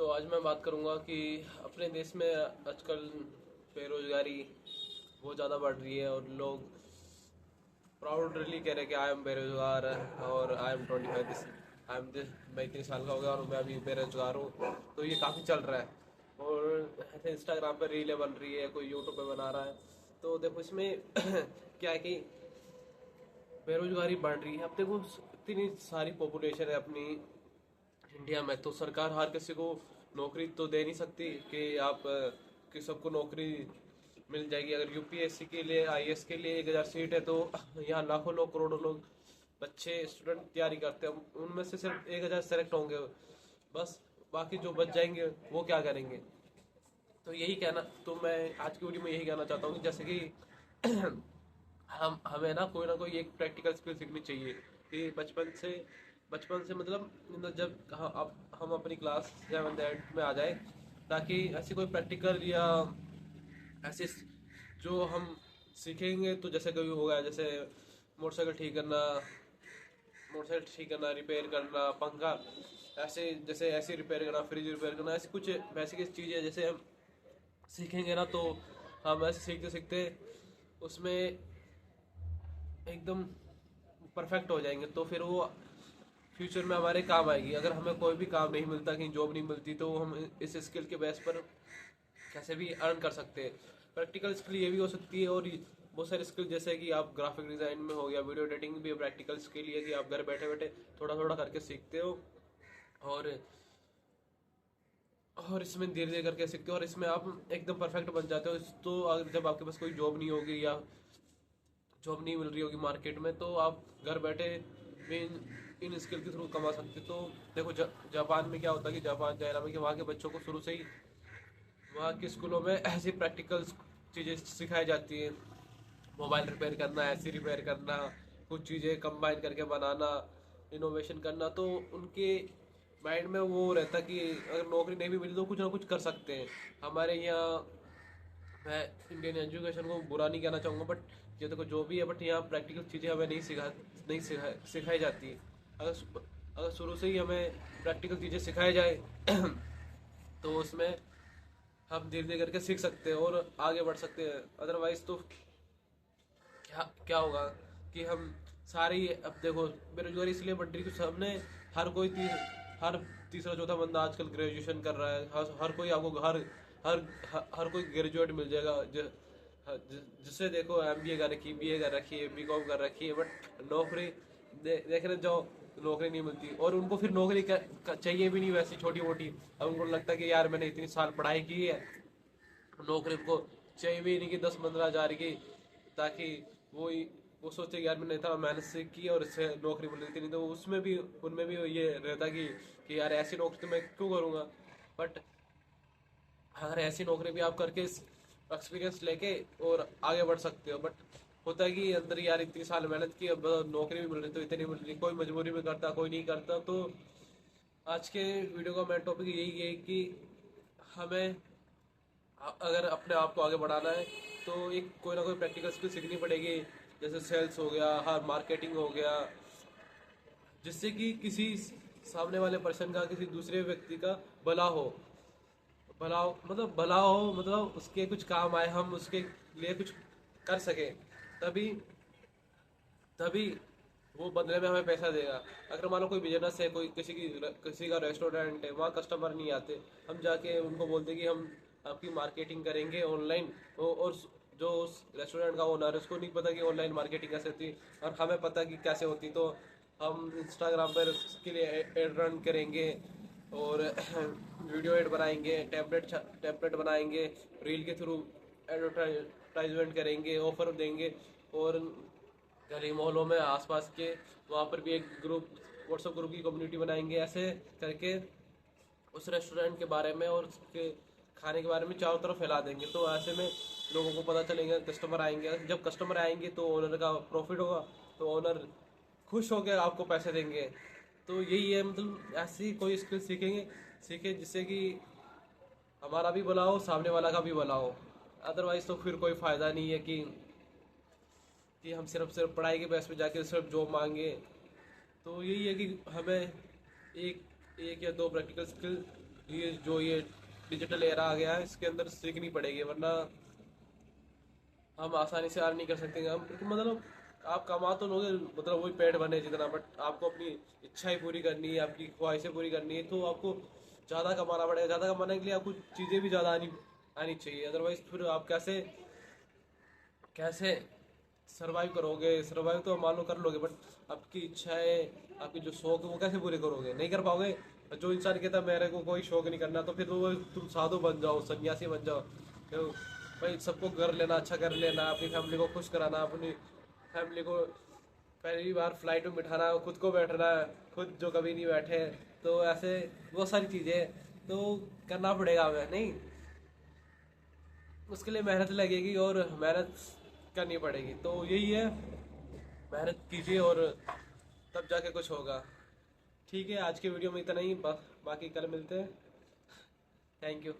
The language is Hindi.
तो आज मैं बात करूंगा कि अपने देश में आजकल बेरोजगारी बहुत ज़्यादा बढ़ रही है और लोग प्राउडली कह रहे हैं कि आई एम बेरोजगार और I am 25 this I am this. मैं इतने साल का हो गया और मैं अभी बेरोजगार हूँ। तो ये काफ़ी चल रहा है और ऐसे इंस्टाग्राम पर रीलें बन रही है, कोई यूट्यूब पे बना रहा है। तो देखो इसमें क्या है कि बेरोजगारी बढ़ रही है। अब देखो इतनी सारी पॉपुलेशन है अपनी इंडिया में, तो सरकार हर किसी को नौकरी तो दे नहीं सकती कि आप कि सबको नौकरी मिल जाएगी। अगर यूपीएससी के लिए, आईएएस के लिए 1000 सीट है, तो यहाँ लाखों लोग, करोड़ों लोग बच्चे, स्टूडेंट तैयारी करते हैं। उनमें से सिर्फ 1000 सेलेक्ट होंगे बस। बाकी जो बच जाएंगे वो क्या करेंगे? तो यही कहना, तो मैं आज की वीडियो में यही कहना चाहता हूँ कि जैसे कि हम हमें ना कोई एक प्रैक्टिकल स्किल सीखनी चाहिए कि बचपन से मतलब जब अब हम अपनी क्लास 7th 8th में आ जाए, ताकि ऐसी कोई प्रैक्टिकल या ऐसे जो हम सीखेंगे। तो जैसे कभी हो गया, जैसे मोटरसाइकिल ठीक करना मोटरसाइकिल ठीक करना, रिपेयर करना, पंखा ऐसे, जैसे ऐसे रिपेयर करना, फ्रिज रिपेयर करना, ऐसी कुछ बेसिक चीज़ें जैसे हम सीखेंगे ना, तो हम ऐसे सीखते सीखते उसमें एकदम परफेक्ट हो जाएंगे। तो फिर वो फ्यूचर में हमारे काम आएगी। अगर हमें कोई भी काम नहीं मिलता, कहीं जॉब नहीं मिलती, तो हम इस स्किल के बेस पर कैसे भी अर्न कर सकते हैं। प्रैक्टिकल स्किल ये भी हो सकती है, और बहुत सारे स्किल जैसे कि आप ग्राफिक डिज़ाइन में हो गया, वीडियो एडिटिंग भी प्रैक्टिकल स्किल है कि आप घर बैठे बैठे थोड़ा थोड़ा करके सीखते हो और इसमें धीरे धीरे करके सीखते हो और इसमें आप एकदम परफेक्ट बन जाते हो। तो अगर जब आपके पास कोई जॉब नहीं होगी या जॉब नहीं मिल रही होगी मार्केट में, तो आप घर बैठे भी इन स्किल के थ्रू कमा सकते। तो देखो जापान में क्या होता है कि जापान, चाइना में, कि वहाँ के बच्चों को शुरू से ही वहाँ के स्कूलों में ऐसी प्रैक्टिकल चीज़ें सिखाई जाती हैं। मोबाइल रिपेयर करना, ऐसी रिपेयर करना, कुछ चीज़ें कंबाइन करके बनाना, इनोवेशन करना। तो उनके माइंड में वो रहता कि अगर नौकरी नहीं भी मिली तो कुछ ना कुछ कर सकते हैं। हमारे यहाँ, मैं इंडियन एजुकेशन को बुरा नहीं कहना चाहूँगा, बट ये देखो जो भी है, बट यहाँ प्रैक्टिकल चीज़ें हमें नहीं सिखाई जाती है। अगर शुरू से ही हमें प्रैक्टिकल चीज़ें सिखाई जाए तो उसमें हम धीरे धीरे करके सीख सकते हैं और आगे बढ़ सकते हैं। अदरवाइज तो क्या क्या होगा कि हम सारी, अब देखो बेरोजगारी इसलिए बढ़ रही है कि हमने हर तीसरा चौथा बंदा आजकल ग्रेजुएशन कर रहा है। हर कोई आपको हर हर कोई ग्रेजुएट मिल जाएगा। जिससे देखो एमबीए कर रखी, बीए कर रखी है, बीकॉम कर रखी है, बट नौकरी देखने जाओ नौकरी नहीं मिलती। और उनको फिर नौकरी चाहिए भी नहीं वैसी छोटी मोटी। अब उनको लगता है कि यार मैंने इतनी साल पढ़ाई की है, नौकरी उनको चाहिए भी नहीं कि 10-15 हज़ार की, ताकि वो वो सोचे कि यार मैंने इतना मेहनत से की और इससे नौकरी मिल रही थी। नहीं तो उसमें भी, उनमें भी ये रहता कि यार ऐसी नौकरी तो मैं क्यों करूँगा। बट अगर ऐसी नौकरी भी आप करके एक्सपीरियंस लेके और आगे बढ़ सकते हो। बट होता है कि अंदर यार इतनी साल मेहनत की, अब नौकरी भी मिल रही तो इतनी मिल रही, कोई मजबूरी में करता, कोई नहीं करता। तो आज के वीडियो का मेन टॉपिक यही है कि हमें अगर अपने आप को आगे बढ़ाना है तो एक कोई ना कोई प्रैक्टिकल स्किल सीखनी पड़ेगी। जैसे सेल्स हो गया, हर मार्केटिंग हो गया, जिससे कि किसी सामने वाले पर्सन का, किसी दूसरे व्यक्ति का भला हो। भला हो मतलब उसके कुछ काम आए, हम उसके लिए कुछ कर सके, तभी तभी वो बदले में हमें पैसा देगा। अगर मान लो कोई बिजनेस है, कोई किसी का रेस्टोरेंट है, वहाँ कस्टमर नहीं आते, हम जाके उनको बोलते कि हम आपकी मार्केटिंग करेंगे ऑनलाइन। और जो उस रेस्टोरेंट का ओनर है उसको नहीं पता कि ऑनलाइन मार्केटिंग कैसे होती, और हमें पता कि कैसे होती। तो हम इंस्टाग्राम पर उसके लिए एड रन करेंगे और वीडियो एड बनाएंगे, टेम्पलेट बनाएंगे, रील के थ्रू एडवर्टाइजमेंट करेंगे, ऑफर देंगे। और गली मोहल्लों में आसपास के वहाँ पर भी एक ग्रुप, व्हाट्सएप ग्रुप की कम्युनिटी बनाएंगे। ऐसे करके उस रेस्टोरेंट के बारे में और उसके खाने के बारे में चारों तरफ फैला देंगे। तो ऐसे में लोगों को पता चलेगा, कस्टमर आएंगे। जब कस्टमर आएंगे तो ओनर का प्रॉफिट होगा, तो ओनर खुश होकर आपको पैसे देंगे। तो यही है, मतलब ऐसी कोई स्किल सीखे जिससे कि हमारा भी भला हो, सामने वाला का भी भला हो। अदरवाइज तो फिर कोई फ़ायदा नहीं है कि हम सिर्फ पढ़ाई के बेस पे जाके सिर्फ जॉब मांगे। तो यही है कि हमें एक एक या दो प्रैक्टिकल स्किल ये डिजिटल एरा आ गया है, इसके अंदर सीखनी पड़ेगी, वरना हम आसानी से अर्न नहीं कर सकते हम, क्योंकि मतलब आप कमा तो लोगे, मतलब वही पेट भरने जितना, बट आपको अपनी इच्छाएं पूरी करनी है, आपकी ख्वाहिशें पूरी करनी है, तो आपको ज़्यादा कमाना पड़ेगा। ज़्यादा कमाने के लिए आपको चीज़ें भी ज़्यादा आनी आनी चाहिए, अदरवाइज फिर आप कैसे कैसे सरवाइव करोगे? सरवाइव तो मान लो कर लोगे, बट आपकी इच्छाएं, आपकी जो शौक है वो कैसे पूरे करोगे? नहीं कर पाओगे। जो इंसान कहता है मेरे को कोई शौक नहीं करना, तो फिर वो तुम साधु बन जाओ, सन्यासी बन जाओ, तो भाई सबको कर लेना, अच्छा कर लेना, अपनी फैमिली को खुश कराना, अपनी फैमिली को पहली बार फ्लाइट में बिठाना, खुद को बैठना, खुद जो कभी नहीं बैठे, तो ऐसे बहुत सारी चीज़ें तो करना पड़ेगा हमें, नहीं? उसके लिए मेहनत लगेगी और मेहनत करनी पड़ेगी, तो यही है, मेहनत कीजिए और तब जाके कुछ होगा। ठीक है, आज के वीडियो में इतना ही, बाकी कल मिलते हैं। Thank you.